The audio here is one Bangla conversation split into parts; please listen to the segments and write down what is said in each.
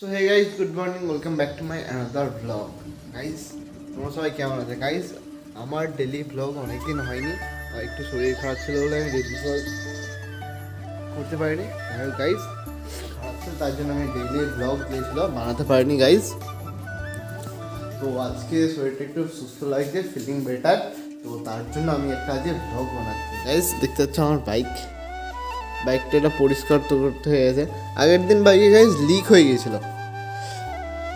So hey guys, good morning, welcome back to my another blog. Guys, তোমরা সবাই কেমন আছে? গাইস, আমার ডেলি ব্লগ অনেকদিন হয়নি, একটু শরীর খারাপ ছিল বলে আমি ডেলি ব্লগ করতে পারিনি। গাইস, খারাপ ছিল তার জন্য আমি ডেইলি ব্লগ দিয়েছিল বানাতে পারিনি গাইস। তো আজকে শরীরটা একটু সুস্থ লাগছে, ফিলিং বেটার, তো তার জন্য আমি একটা আজকে ব্লগ বানাচ্ছি। গাইস, দেখতে পাচ্ছ আমার বাইকটা এটা পরিষ্কার তো করতে হয়ে গেছে। আগের দিন বাইকে গাইস লিক হয়ে গিয়েছিল,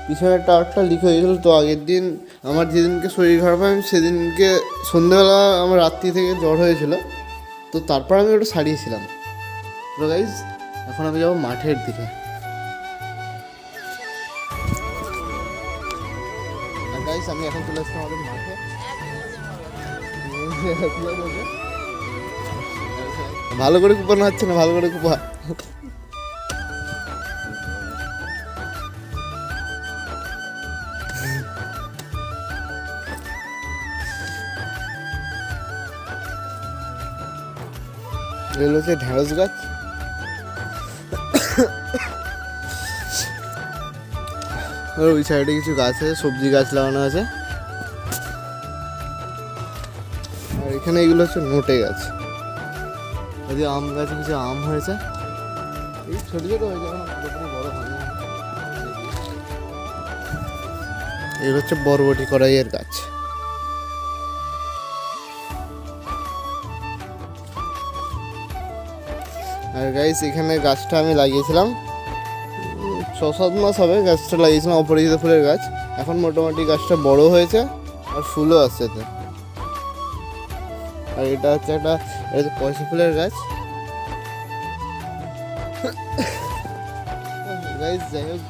পিছনের টায়ারটা লিক হয়ে গেছিলো। তো আগের দিন আমার যেদিনকে শরীর খারাপ হয় আমি সেদিনকে সন্ধ্যেবেলা আমার রাত্রি থেকে জ্বর হয়েছিল, তো তারপর আমি ওটা সারিয়েছিলাম। তো গাইস, এখন আমি যাবো মাঠের দিকে। আর গাইস, আমি এখন চলে আসলাম আমাদের মাঠে। ভালো করে কুপানো হচ্ছে না, ভালো করে কুপা। এগুলো হচ্ছে ঢেঁড়স গাছ। আর ওই সাইডে কিছু গাছ আছে, সবজি গাছ লাগানো আছে। আর এখানে এগুলো হচ্ছে নোটে গাছ। যদি আম গাছে কিছু আম হয়েছে, এই ছোটো ছোটো হয়েছে, এখন পুরোপুরি বড় হয়নি। এগুলো হচ্ছে বরবটি কড়াইয়ের গাছ। আর গাইস, এখানে গাছটা আমি লাগিয়েছিলাম 6-7 মাস হবে, গাছটা লাগিয়েছিলাম, অপরাজিতা ফুলের গাছ। এখন মোটামুটি গাছটা বড় হয়েছে আর ফুলও আসছে এতে। আর এটা হচ্ছে একটা পয়সা ফুলের গাছ। গাইস, যাই হোক,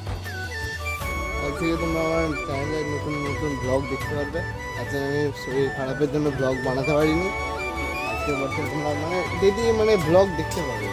আজ থেকে তোমরা আমার চ্যানেলে নতুন নতুন ব্লগ দেখতে পারবে। আজকে আমি শরীর খারাপের জন্য ব্লগ বানাতে পারিনি, আজকে বছর তোমরা ডেলি ব্লগ দেখতে পাবে।